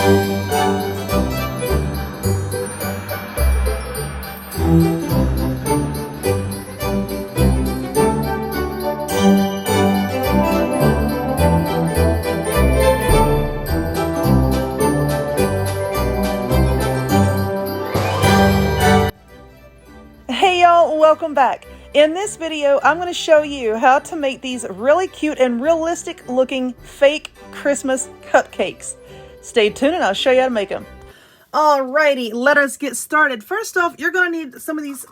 Hey y'all, welcome back. In this video, I'm going to show you how to make these really cute and realistic looking fake Christmas cupcakes. Stay tuned and I'll show you how to make them. Alrighty, let us get started. First off, you're going to need some of these,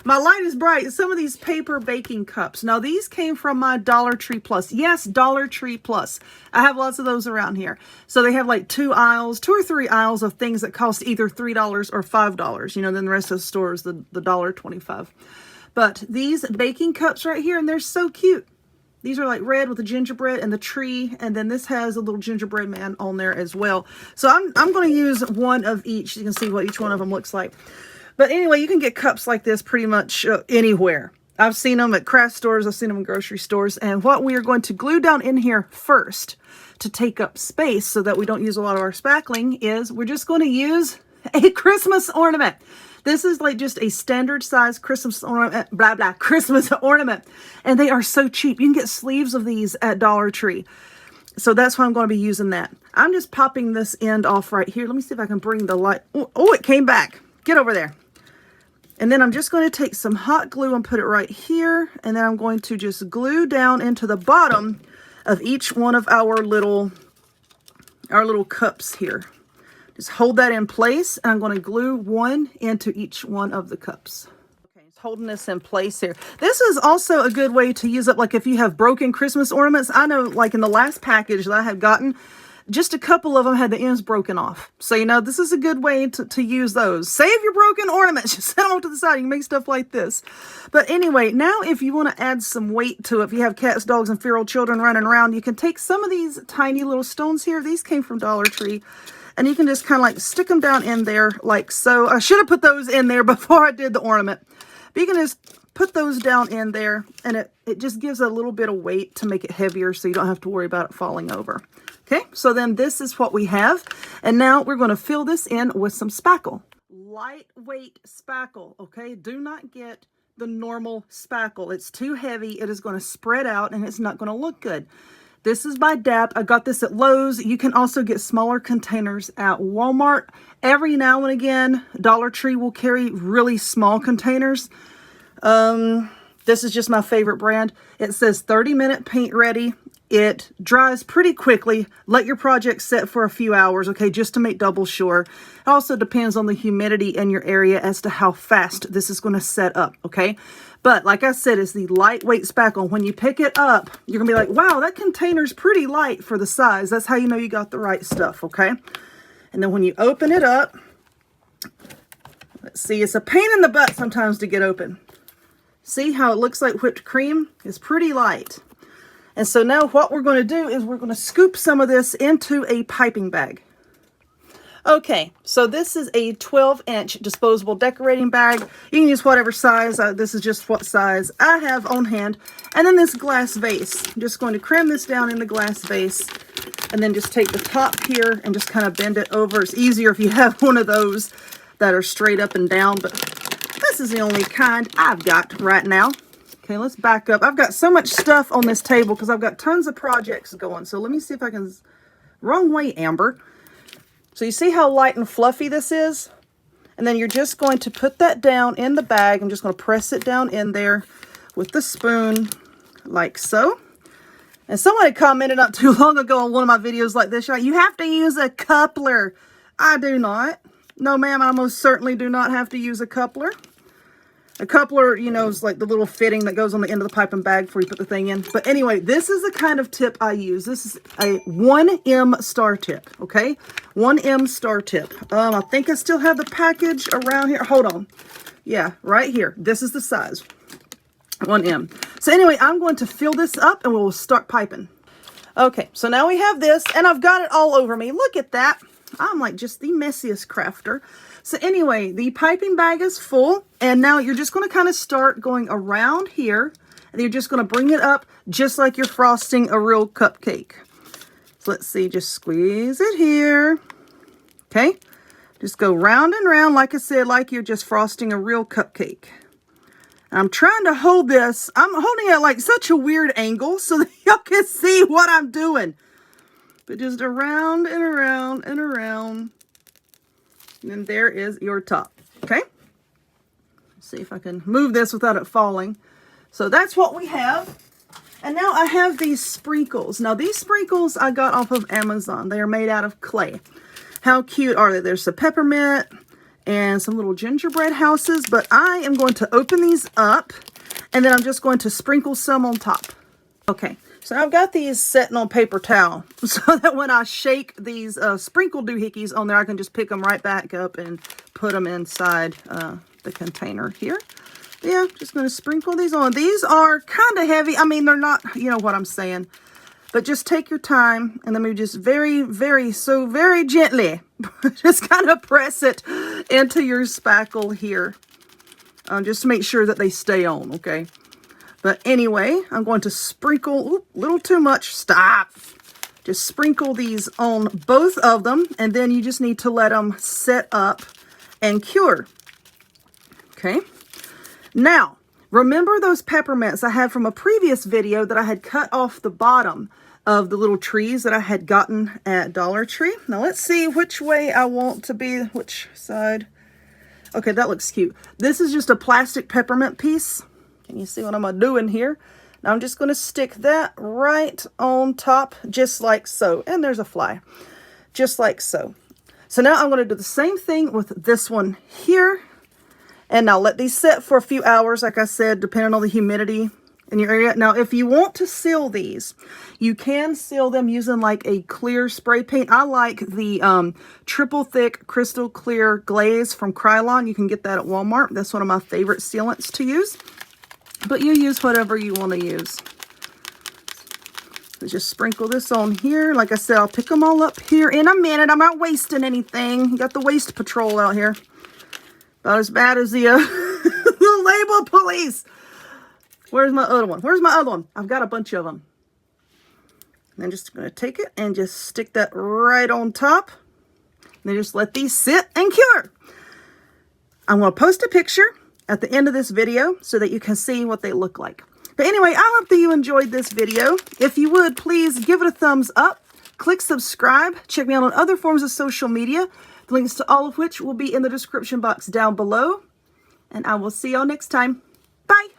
my light is bright, some of these paper baking cups. Now these came from my Dollar Tree Plus. Yes, Dollar Tree Plus. I have lots of those around here. So they have like two or three aisles of things that cost either $3 or $5. You know, then the rest of the store is the $1.25. But these baking cups right here, and they're so cute. These are like red with the gingerbread and the tree, and then this has a little gingerbread man on there as well. So I'm going to use one of each. You can see what each one of them looks like. But anyway, you can get cups like this pretty much anywhere. I've seen them at craft stores. I've seen them in grocery stores. And what we are going to glue down in here first to take up space so that we don't use a lot of our spackling is we're just going to use a Christmas ornament. This is like just a standard size Christmas ornament, Christmas ornament. And they are so cheap. You can get sleeves of these at Dollar Tree. So that's why I'm going to be using that. I'm just popping this end off right here. Let me see if I can bring the light. Oh, it came back. Get over there. And then I'm just going to take some hot glue and put it right here. And then I'm going to just glue down into the bottom of each one of our little cups here. Just hold that in place, and I'm going to glue one into each one of the cups. Okay, just holding this in place here. This is also a good way to use up, like if you have broken Christmas ornaments. I know, like in the last package that I had gotten, just a couple of them had the ends broken off. So, you know, this is a good way to use those. Save your broken ornaments. Just set them off to the side. You can make stuff like this. But anyway, now if you want to add some weight to it, if you have cats, dogs, and feral children running around, you can take some of these tiny little stones here. These came from Dollar Tree. And you can just kind of like stick them down in there like so. I should have put those in there before I did the ornament. But you can just put those down in there, and it just gives a little bit of weight to make it heavier so you don't have to worry about it falling over. Okay, so then this is what we have. And now we're going to fill this in with some spackle. Lightweight spackle, okay? Do not get the normal spackle. It's too heavy. It is going to spread out, and it's not going to look good. This is by DAP. I got this at Lowe's. You can also get smaller containers at Walmart. Every now and again, Dollar Tree will carry really small containers. This is just my favorite brand. It says 30-minute paint ready. It dries pretty quickly. Let your project set for a few hours, okay, just to make double sure. It also depends on the humidity in your area as to how fast this is going to set up, okay? But like I said, it's the lightweight spackle. When you pick it up, you're going to be like, wow, that container's pretty light for the size. That's how you know you got the right stuff, okay? And then when you open it up, let's see, it's a pain in the butt sometimes to get open. See how it looks like whipped cream? It's pretty light. And so now what we're going to do is we're going to scoop some of this into a piping bag. Okay, so this is a 12-inch disposable decorating bag. You can use whatever size. This is just what size I have on hand. And then this glass vase. I'm just going to cram this down in the glass vase. And then just take the top here and just kind of bend it over. It's easier if you have one of those that are straight up and down. But this is the only kind I've got right now. Okay, let's back up. I've got so much stuff on this table because I've got tons of projects going. So let me see if I can... Wrong way, Amber. So you see how light and fluffy this is? And then you're just going to put that down in the bag. I'm just going to press it down in there with the spoon, like so. And somebody commented not too long ago on one of my videos like this, like, you have to use a coupler. I do not. No, ma'am, I most certainly do not have to use a coupler. A coupler, you know, is like the little fitting that goes on the end of the piping bag before you put the thing in. But anyway, this is the kind of tip I use. This is a 1M star tip, okay? 1M star tip. I think I still have the package around here. Hold on. Yeah, right here. This is the size. 1M. So anyway, I'm going to fill this up and we'll start piping. Okay, so now we have this, and I've got it all over me. Look at that. I'm like just the messiest crafter. So anyway, the piping bag is full, and now you're just going to kind of start going around here, and you're just going to bring it up just like you're frosting a real cupcake. So let's see, just squeeze it here, Okay? Just go round and round, like I said, like you're just frosting a real cupcake. And I'm trying to hold this. I'm holding it at like such a weird angle so that y'all can see what I'm doing. But just around and around and around. And then there is your top. Okay? Let's see if I can move this without it falling. So that's what we have. And now I have these sprinkles. Now these sprinkles I got off of Amazon. They are made out of clay. How cute are they? There's some peppermint and some little gingerbread houses. But I am going to open these up. And then I'm just going to sprinkle some on top. Okay. So I've got these setting on paper towel so that when I shake these sprinkle doohickeys on there, I can just pick them right back up and put them inside the container here. Yeah, just going to sprinkle these on. These are kind of heavy. I mean, they're not, you know what I'm saying. But just take your time and then we just very gently just kind of press it into your spackle here. Just to make sure that they stay on, okay? But anyway, I'm going to sprinkle, a little too much, stop. Just sprinkle these on both of them, and then you just need to let them set up and cure. Okay. Now, remember those peppermints I had from a previous video that I had cut off the bottom of the little trees that I had gotten at Dollar Tree? Now, let's see which way I want to be, which side. Okay, that looks cute. This is just a plastic peppermint piece. Can you see what I'm doing here? Now I'm just going to stick that right on top, just like so. And there's a fly, just like so. So now I'm going to do the same thing with this one here. And now let these set for a few hours, like I said, depending on the humidity in your area. Now, if you want to seal these, you can seal them using like a clear spray paint. I like the triple thick crystal clear glaze from Krylon. You can get that at Walmart. That's one of my favorite sealants to use. But you use whatever you want to use. So just sprinkle this on here. Like I said, I'll pick them all up here in a minute. I'm not wasting anything. You got the waste patrol out here. About as bad as the, the label police. Where's my other one? Where's my other one? I've got a bunch of them. And I'm just going to take it and just stick that right on top. And then just let these sit and cure. I'm going to post a picture at the end of this video so that you can see what they look like. But anyway, I hope that you enjoyed this video. If you would, please give it a thumbs up. Click subscribe. Check me out on other forms of social media. The links to all of which will be in the description box down below. And I will see y'all next time. Bye!